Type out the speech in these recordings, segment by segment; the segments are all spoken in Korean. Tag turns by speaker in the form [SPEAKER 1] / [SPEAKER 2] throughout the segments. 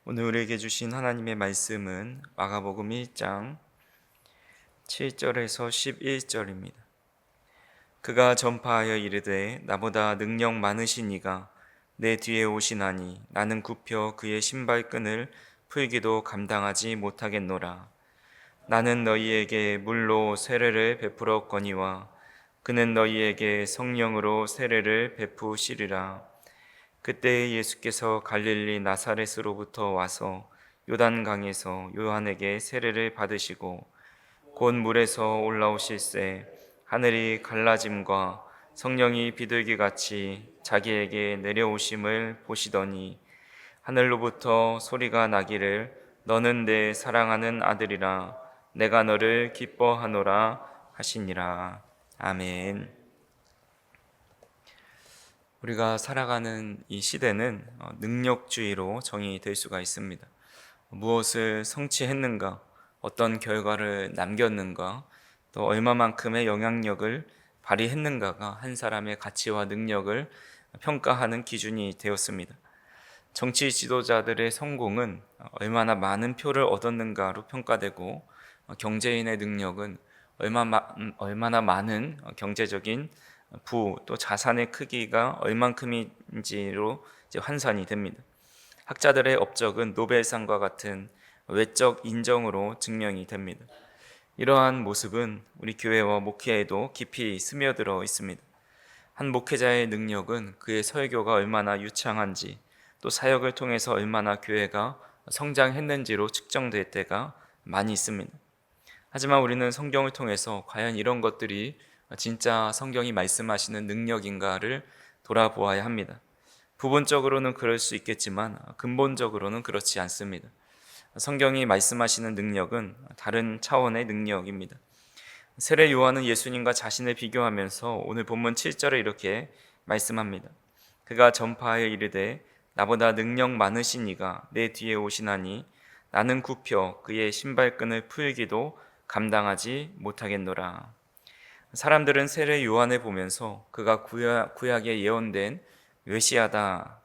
[SPEAKER 1] 오늘 우리에게 주신 하나님의 말씀은 마가복음 1장 7절에서 11절입니다. 그가 전파하여 이르되 나보다 능력 많으신 이가 내 뒤에 오시나니 나는 굽혀 그의 신발끈을 풀기도 감당하지 못하겠노라. 나는 너희에게 물로 세례를 베풀었거니와 그는 너희에게 성령으로 세례를 베푸시리라. 그때 예수께서 갈릴리 나사렛으로부터 와서 요단강에서 요한에게 세례를 받으시고 곧 물에서 올라오실새 하늘이 갈라짐과 성령이 비둘기같이 자기에게 내려오심을 보시더니 하늘로부터 소리가 나기를 너는 내 사랑하는 아들이라 내가 너를 기뻐하노라 하시니라. 아멘. 우리가 살아가는 이 시대는 능력주의로 정의될 수가 있습니다. 무엇을 성취했는가, 어떤 결과를 남겼는가, 또 얼마만큼의 영향력을 발휘했는가가 한 사람의 가치와 능력을 평가하는 기준이 되었습니다. 정치 지도자들의 성공은 얼마나 많은 표를 얻었는가로 평가되고, 경제인의 능력은 얼마나 많은 경제적인 또 자산의 크기가 얼만큼인지로 환산이 됩니다. 학자들의 업적은 노벨상과 같은 외적 인정으로 증명이 됩니다. 이러한 모습은 우리 교회와 목회에도 깊이 스며들어 있습니다. 한 목회자의 능력은 그의 설교가 얼마나 유창한지, 또 사역을 통해서 얼마나 교회가 성장했는지로 측정될 때가 많이 있습니다. 하지만 우리는 성경을 통해서 과연 이런 것들이 진짜 성경이 말씀하시는 능력인가를 돌아보아야 합니다. 부분적으로는 그럴 수 있겠지만 근본적으로는 그렇지 않습니다. 성경이 말씀하시는 능력은 다른 차원의 능력입니다. 세례 요한은 예수님과 자신을 비교하면서 오늘 본문 7절에 이렇게 말씀합니다. 그가 전파하여 이르되 나보다 능력 많으신 이가 내 뒤에 오시나니 나는 굽혀 그의 신발끈을 풀기도 감당하지 못하겠노라. 사람들은 세례 요한을 보면서 그가 구약에 예언된 메시아가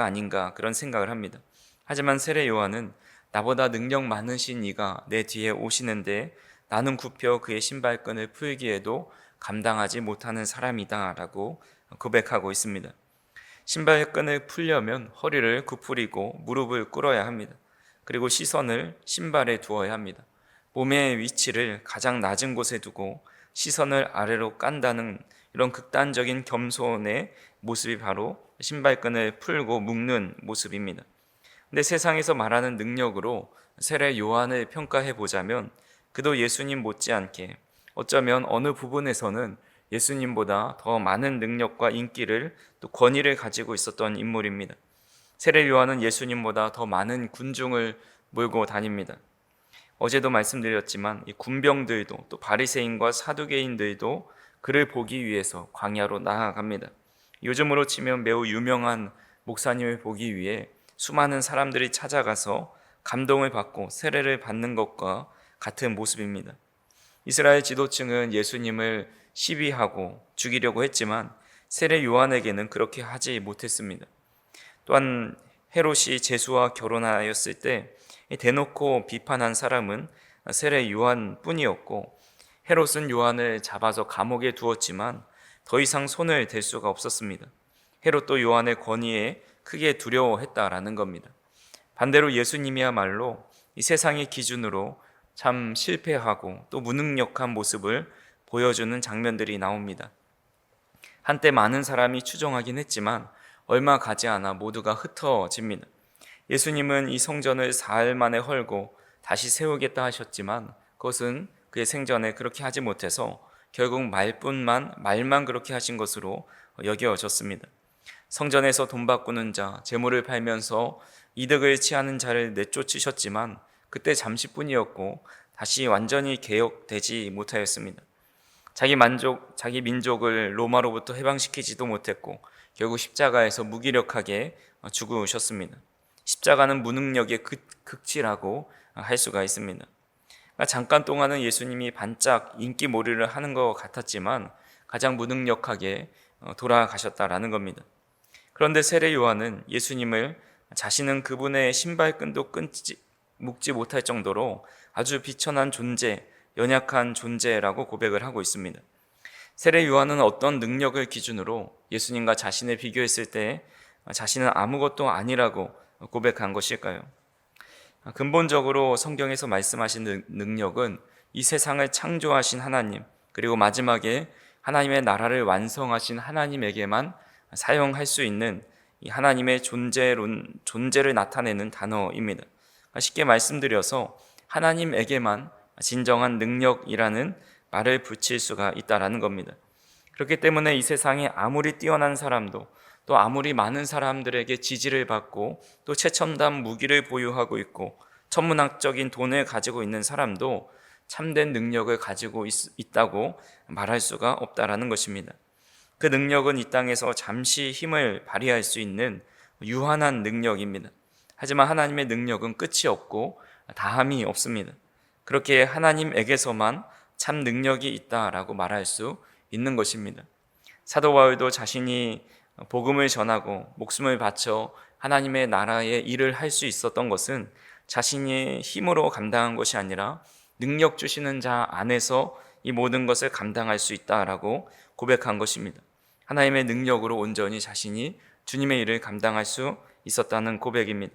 [SPEAKER 1] 아닌가 그런 생각을 합니다. 하지만 세례 요한은 나보다 능력 많으신 이가 내 뒤에 오시는데 나는 굽혀 그의 신발끈을 풀기에도 감당하지 못하는 사람이다 라고 고백하고 있습니다. 신발끈을 풀려면 허리를 구부리고 무릎을 꿇어야 합니다. 그리고 시선을 신발에 두어야 합니다. 몸의 위치를 가장 낮은 곳에 두고 시선을 아래로 깐다는 이런 극단적인 겸손의 모습이 바로 신발끈을 풀고 묶는 모습입니다. 근데 세상에서 말하는 능력으로 세례 요한을 평가해 보자면 그도 예수님 못지않게 어쩌면 어느 부분에서는 예수님보다 더 많은 능력과 인기를 또 권위를 가지고 있었던 인물입니다. 세례 요한은 예수님보다 더 많은 군중을 몰고 다닙니다. 어제도 말씀드렸지만 이 군병들도 또 바리새인과 사두개인들도 그를 보기 위해서 광야로 나아갑니다. 요즘으로 치면 매우 유명한 목사님을 보기 위해 수많은 사람들이 찾아가서 감동을 받고 세례를 받는 것과 같은 모습입니다. 이스라엘 지도층은 예수님을 시비하고 죽이려고 했지만 세례 요한에게는 그렇게 하지 못했습니다. 또한 헤롯이 제수와 결혼하였을 때 대놓고 비판한 사람은 세례 요한뿐이었고 헤롯은 요한을 잡아서 감옥에 두었지만 더 이상 손을 댈 수가 없었습니다. 헤롯도 요한의 권위에 크게 두려워했다라는 겁니다. 반대로 예수님이야말로 이 세상의 기준으로 참 실패하고 또 무능력한 모습을 보여주는 장면들이 나옵니다. 한때 많은 사람이 추종하긴 했지만 얼마 가지 않아 모두가 흩어집니다. 예수님은 이 성전을 사흘 만에 헐고 다시 세우겠다 하셨지만 그것은 그의 생전에 그렇게 하지 못해서 결국 말만 그렇게 하신 것으로 여겨졌습니다. 성전에서 돈 바꾸는 자, 재물을 팔면서 이득을 취하는 자를 내쫓으셨지만 그때 잠시뿐이었고 다시 완전히 개혁되지 못하였습니다. 자기 민족을 로마로부터 해방시키지도 못했고 결국 십자가에서 무기력하게 죽으셨습니다. 십자가는 무능력의 극치라고 할 수가 있습니다. 잠깐 동안은 예수님이 반짝 인기몰이를 하는 것 같았지만 가장 무능력하게 돌아가셨다라는 겁니다. 그런데 세례 요한은 예수님을 자신은 그분의 신발끈도 묶지 못할 정도로 아주 비천한 존재, 연약한 존재라고 고백을 하고 있습니다. 세례 요한은 어떤 능력을 기준으로 예수님과 자신을 비교했을 때 자신은 아무것도 아니라고 고백한 것일까요? 근본적으로 성경에서 말씀하신 능력은 이 세상을 창조하신 하나님, 그리고 마지막에 하나님의 나라를 완성하신 하나님에게만 사용할 수 있는 이 하나님의 존재를 나타내는 단어입니다. 쉽게 말씀드려서 하나님에게만 진정한 능력이라는 말을 붙일 수가 있다라는 겁니다. 그렇기 때문에 이 세상에 아무리 뛰어난 사람도, 또 아무리 많은 사람들에게 지지를 받고 또 최첨단 무기를 보유하고 있고 천문학적인 돈을 가지고 있는 사람도 참된 능력을 가지고 있다고 말할 수가 없다라는 것입니다. 그 능력은 이 땅에서 잠시 힘을 발휘할 수 있는 유한한 능력입니다. 하지만 하나님의 능력은 끝이 없고 다함이 없습니다. 그렇게 하나님에게서만 참 능력이 있다라고 말할 수 있는 것입니다. 사도 바울도 자신이 복음을 전하고 목숨을 바쳐 하나님의 나라의 일을 할 수 있었던 것은 자신의 힘으로 감당한 것이 아니라 능력 주시는 자 안에서 이 모든 것을 감당할 수 있다라고 고백한 것입니다. 하나님의 능력으로 온전히 자신이 주님의 일을 감당할 수 있었다는 고백입니다.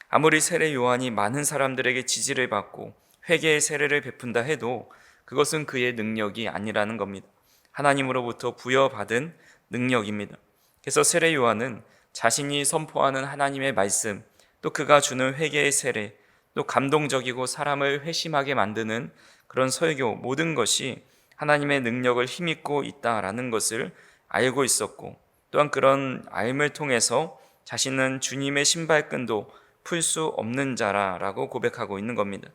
[SPEAKER 1] 아무리 세례 요한이 많은 사람들에게 지지를 받고 회개의 세례를 베푼다 해도 그것은 그의 능력이 아니라는 겁니다. 하나님으로부터 부여받은 능력입니다. 그래서 세례 요한은 자신이 선포하는 하나님의 말씀, 또 그가 주는 회개의 세례, 또 감동적이고 사람을 회심하게 만드는 그런 설교, 모든 것이 하나님의 능력을 힘입고 있다라는 것을 알고 있었고, 또한 그런 알을 통해서 자신은 주님의 신발끈도 풀 수 없는 자라고 고백하고 있는 겁니다.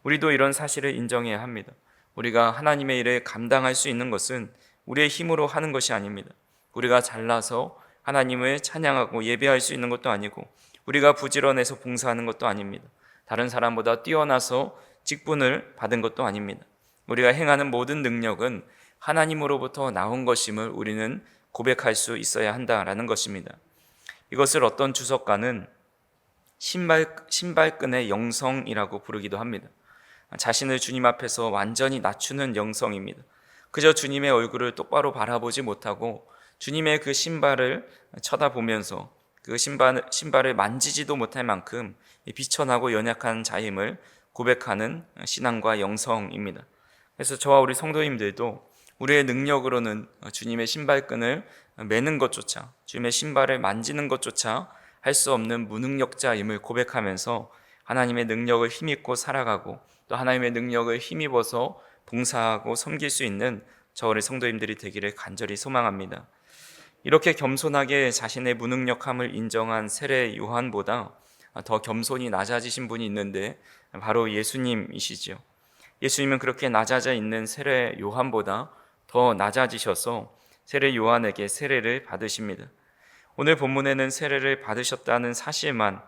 [SPEAKER 1] 우리도 이런 사실을 인정해야 합니다. 우리가 하나님의 일을 감당할 수 있는 것은 우리의 힘으로 하는 것이 아닙니다. 우리가 잘나서 하나님을 찬양하고 예배할 수 있는 것도 아니고, 우리가 부지런해서 봉사하는 것도 아닙니다. 다른 사람보다 뛰어나서 직분을 받은 것도 아닙니다. 우리가 행하는 모든 능력은 하나님으로부터 나온 것임을 우리는 고백할 수 있어야 한다라는 것입니다. 이것을 어떤 주석가는 신발끈의 영성이라고 부르기도 합니다. 자신을 주님 앞에서 완전히 낮추는 영성입니다. 그저 주님의 얼굴을 똑바로 바라보지 못하고 주님의 그 신발을 쳐다보면서 그 신발을 만지지도 못할 만큼 비천하고 연약한 자임을 고백하는 신앙과 영성입니다. 그래서 저와 우리 성도님들도 우리의 능력으로는 주님의 신발끈을 매는 것조차, 주님의 신발을 만지는 것조차 할 수 없는 무능력자임을 고백하면서 하나님의 능력을 힘입고 살아가고, 또 하나님의 능력을 힘입어서 봉사하고 섬길 수 있는 저 우리 성도님들이 되기를 간절히 소망합니다. 이렇게 겸손하게 자신의 무능력함을 인정한 세례 요한보다 더 겸손히 낮아지신 분이 있는데 바로 예수님이시죠. 예수님은 그렇게 낮아져 있는 세례 요한보다 더 낮아지셔서 세례 요한에게 세례를 받으십니다. 오늘 본문에는 세례를 받으셨다는 사실만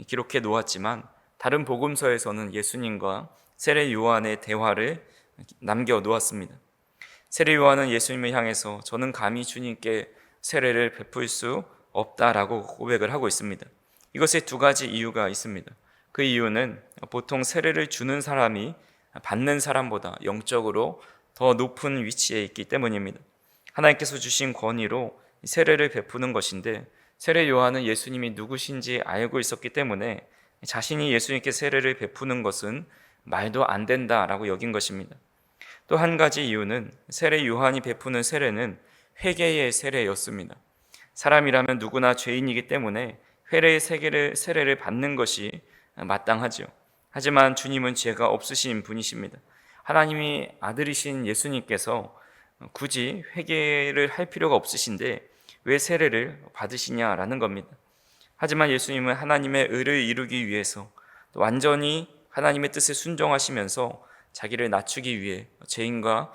[SPEAKER 1] 기록해 놓았지만 다른 복음서에서는 예수님과 세례 요한의 대화를 남겨 놓았습니다. 세례 요한은 예수님을 향해서 저는 감히 주님께 세례를 베풀 수 없다라고 고백을 하고 있습니다. 이것에 두 가지 이유가 있습니다. 그 이유는 보통 세례를 주는 사람이 받는 사람보다 영적으로 더 높은 위치에 있기 때문입니다. 하나님께서 주신 권위로 세례를 베푸는 것인데, 세례 요한은 예수님이 누구신지 알고 있었기 때문에 자신이 예수님께 세례를 베푸는 것은 말도 안 된다라고 여긴 것입니다. 또 한 가지 이유는 세례 요한이 베푸는 세례는 회개의 세례였습니다. 사람이라면 누구나 죄인이기 때문에 회개의 세례를 받는 것이 마땅하죠. 하지만 주님은 죄가 없으신 분이십니다. 하나님이 아들이신 예수님께서 굳이 회개를 할 필요가 없으신데 왜 세례를 받으시냐라는 겁니다. 하지만 예수님은 하나님의 의를 이루기 위해서 또 완전히 하나님의 뜻에 순종하시면서 자기를 낮추기 위해 죄인과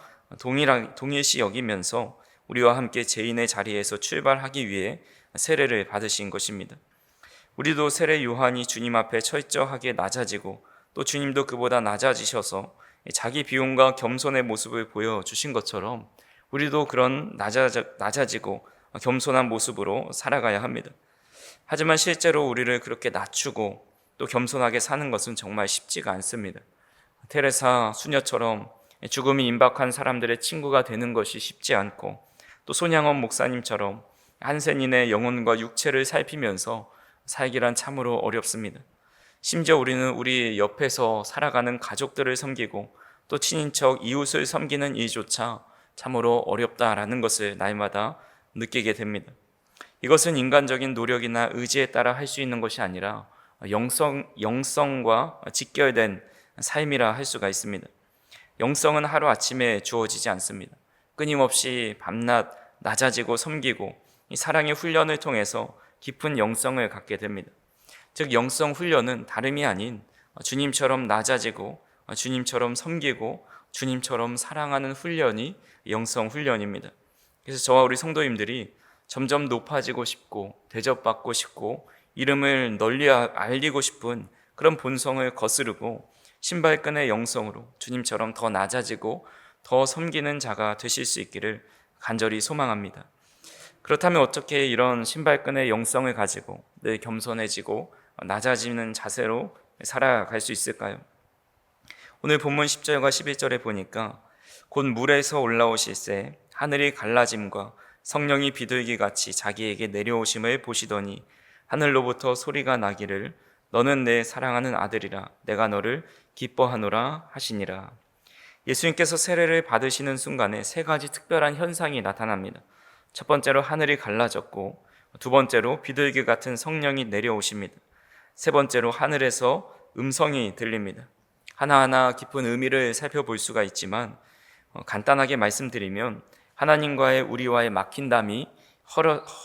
[SPEAKER 1] 동일시 여기면서 우리와 함께 죄인의 자리에서 출발하기 위해 세례를 받으신 것입니다. 우리도 세례 요한이 주님 앞에 철저하게 낮아지고 또 주님도 그보다 낮아지셔서 자기 비움과 겸손의 모습을 보여주신 것처럼 우리도 그런 낮아지고 겸손한 모습으로 살아가야 합니다. 하지만 실제로 우리를 그렇게 낮추고 또 겸손하게 사는 것은 정말 쉽지가 않습니다. 테레사 수녀처럼 죽음이 임박한 사람들의 친구가 되는 것이 쉽지 않고, 또 손양원 목사님처럼 한센인의 영혼과 육체를 살피면서 살기란 참으로 어렵습니다. 심지어 우리는 우리 옆에서 살아가는 가족들을 섬기고 또 친인척 이웃을 섬기는 일조차 참으로 어렵다라는 것을 날마다 느끼게 됩니다. 이것은 인간적인 노력이나 의지에 따라 할 수 있는 것이 아니라 영성과 직결된 삶이라 할 수가 있습니다. 영성은 하루아침에 주어지지 않습니다. 끊임없이 밤낮 낮아지고 섬기고 이 사랑의 훈련을 통해서 깊은 영성을 갖게 됩니다. 즉 영성 훈련은 다름이 아닌 주님처럼 낮아지고 주님처럼 섬기고 주님처럼 사랑하는 훈련이 영성 훈련입니다. 그래서 저와 우리 성도님들이 점점 높아지고 싶고 대접받고 싶고 이름을 널리 알리고 싶은 그런 본성을 거스르고 신발끈의 영성으로 주님처럼 더 낮아지고 더 섬기는 자가 되실 수 있기를 간절히 소망합니다. 그렇다면 어떻게 이런 신발끈의 영성을 가지고 늘 겸손해지고 낮아지는 자세로 살아갈 수 있을까요? 오늘 본문 10절과 11절에 보니까 곧 물에서 올라오실새 하늘이 갈라짐과 성령이 비둘기 같이 자기에게 내려오심을 보시더니 하늘로부터 소리가 나기를 너는 내 사랑하는 아들이라 내가 너를 기뻐하노라 하시니라. 예수님께서 세례를 받으시는 순간에 세 가지 특별한 현상이 나타납니다. 첫 번째로 하늘이 갈라졌고, 두 번째로 비둘기 같은 성령이 내려오십니다. 세 번째로 하늘에서 음성이 들립니다. 하나하나 깊은 의미를 살펴볼 수가 있지만 간단하게 말씀드리면 하나님과의 우리와의 막힌담이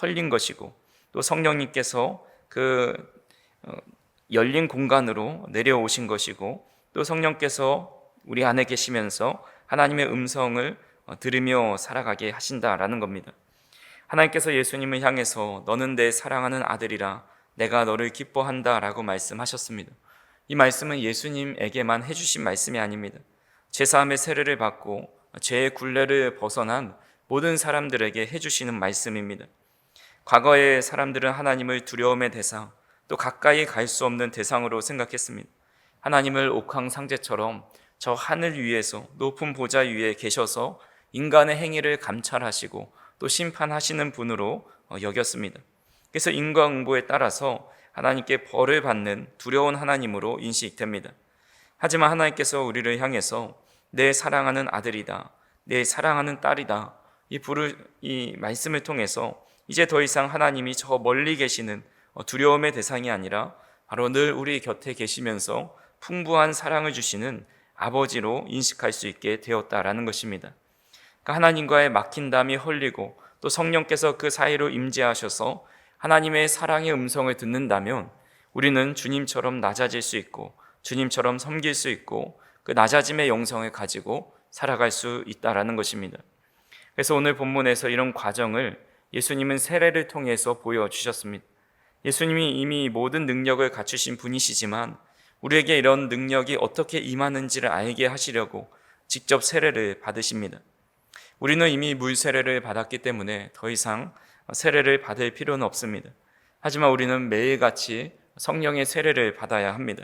[SPEAKER 1] 헐린 것이고, 또 성령님께서 그 열린 공간으로 내려오신 것이고, 또 성령께서 우리 안에 계시면서 하나님의 음성을 들으며 살아가게 하신다라는 겁니다. 하나님께서 예수님을 향해서 너는 내 사랑하는 아들이라 내가 너를 기뻐한다라고 말씀하셨습니다. 이 말씀은 예수님에게만 해주신 말씀이 아닙니다. 제사함의 세례를 받고 죄의 굴레를 벗어난 모든 사람들에게 해주시는 말씀입니다. 과거의 사람들은 하나님을 두려움의 대상, 또 가까이 갈 수 없는 대상으로 생각했습니다. 하나님을 옥황상제처럼 저 하늘 위에서 높은 보좌 위에 계셔서 인간의 행위를 감찰하시고 또 심판하시는 분으로 여겼습니다. 그래서 인과응보에 따라서 하나님께 벌을 받는 두려운 하나님으로 인식됩니다. 하지만 하나님께서 우리를 향해서 내 사랑하는 아들이다, 내 사랑하는 딸이다, 이 말씀을 통해서 이제 더 이상 하나님이 저 멀리 계시는 두려움의 대상이 아니라 바로 늘 우리 곁에 계시면서 풍부한 사랑을 주시는 아버지로 인식할 수 있게 되었다라는 것입니다. 그러니까 하나님과의 막힌담이 헐리고 또 성령께서 그 사이로 임재하셔서 하나님의 사랑의 음성을 듣는다면 우리는 주님처럼 낮아질 수 있고 주님처럼 섬길 수 있고 그 낮아짐의 영성을 가지고 살아갈 수 있다라는 것입니다. 그래서 오늘 본문에서 이런 과정을 예수님은 세례를 통해서 보여주셨습니다. 예수님이 이미 모든 능력을 갖추신 분이시지만 우리에게 이런 능력이 어떻게 임하는지를 알게 하시려고 직접 세례를 받으십니다. 우리는 이미 물 세례를 받았기 때문에 더 이상 세례를 받을 필요는 없습니다. 하지만 우리는 매일같이 성령의 세례를 받아야 합니다.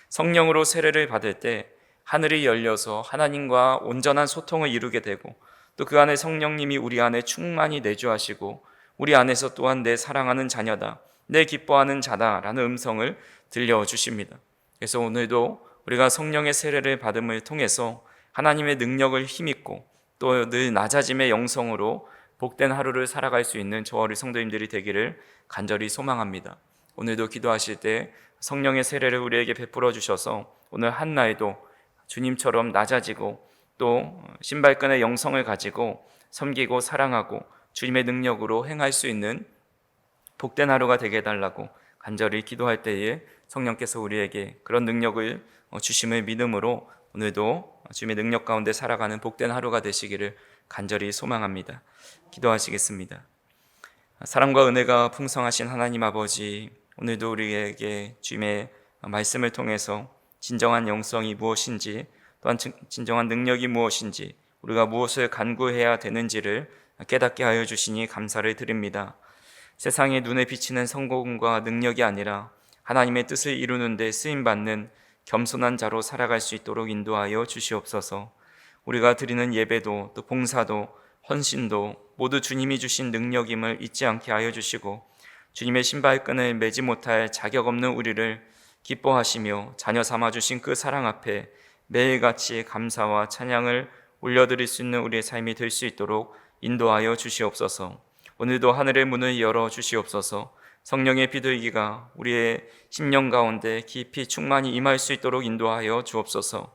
[SPEAKER 1] 성령으로 세례를 받을 때 하늘이 열려서 하나님과 온전한 소통을 이루게 되고 또 그 안에 성령님이 우리 안에 충만히 내주하시고 우리 안에서 또한 내 사랑하는 자녀다, 내 기뻐하는 자다라는 음성을 들려주십니다. 그래서 오늘도 우리가 성령의 세례를 받음을 통해서 하나님의 능력을 힘입고 또 늘 낮아짐의 영성으로 복된 하루를 살아갈 수 있는 저와 우리 성도님들이 되기를 간절히 소망합니다. 오늘도 기도하실 때 성령의 세례를 우리에게 베풀어 주셔서 오늘 한날도 주님처럼 낮아지고 또 신발끈의 영성을 가지고 섬기고 사랑하고 주님의 능력으로 행할 수 있는 복된 하루가 되게 해달라고 간절히 기도할 때에 성령께서 우리에게 그런 능력을 주심을 믿음으로 오늘도 주님의 능력 가운데 살아가는 복된 하루가 되시기를 간절히 소망합니다. 기도하시겠습니다. 사랑과 은혜가 풍성하신 하나님 아버지, 오늘도 우리에게 주님의 말씀을 통해서 진정한 영성이 무엇인지 또한 진정한 능력이 무엇인지 우리가 무엇을 간구해야 되는지를 깨닫게 하여 주시니 감사를 드립니다. 세상의 눈에 비치는 성공과 능력이 아니라 하나님의 뜻을 이루는 데 쓰임받는 겸손한 자로 살아갈 수 있도록 인도하여 주시옵소서. 우리가 드리는 예배도 또 봉사도 헌신도 모두 주님이 주신 능력임을 잊지 않게 하여 주시고, 주님의 신발끈을 매지 못할 자격 없는 우리를 기뻐하시며 자녀 삼아 주신 그 사랑 앞에 매일같이 감사와 찬양을 올려드릴 수 있는 우리의 삶이 될 수 있도록 인도하여 주시옵소서. 오늘도 하늘의 문을 열어 주시옵소서. 성령의 비둘기가 우리의 심령 가운데 깊이 충만히 임할 수 있도록 인도하여 주옵소서.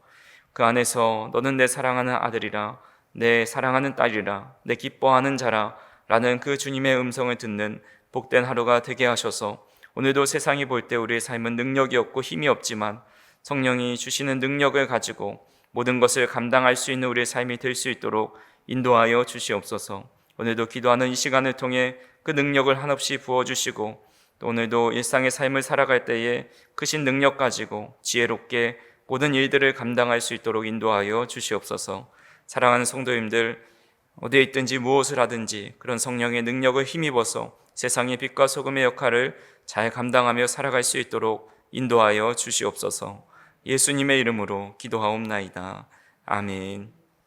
[SPEAKER 1] 그 안에서 너는 내 사랑하는 아들이라, 내 사랑하는 딸이라, 내 기뻐하는 자라 라는 그 주님의 음성을 듣는 복된 하루가 되게 하셔서 오늘도 세상이 볼 때 우리의 삶은 능력이 없고 힘이 없지만 성령이 주시는 능력을 가지고 모든 것을 감당할 수 있는 우리의 삶이 될 수 있도록 인도하여 주시옵소서. 오늘도 기도하는 이 시간을 통해 그 능력을 한없이 부어주시고, 또 오늘도 일상의 삶을 살아갈 때에 크신 능력 가지고 지혜롭게 모든 일들을 감당할 수 있도록 인도하여 주시옵소서. 사랑하는 성도님들, 어디에 있든지 무엇을 하든지 그런 성령의 능력을 힘입어서 세상의 빛과 소금의 역할을 잘 감당하며 살아갈 수 있도록 인도하여 주시옵소서. 예수님의 이름으로 기도하옵나이다. 아멘.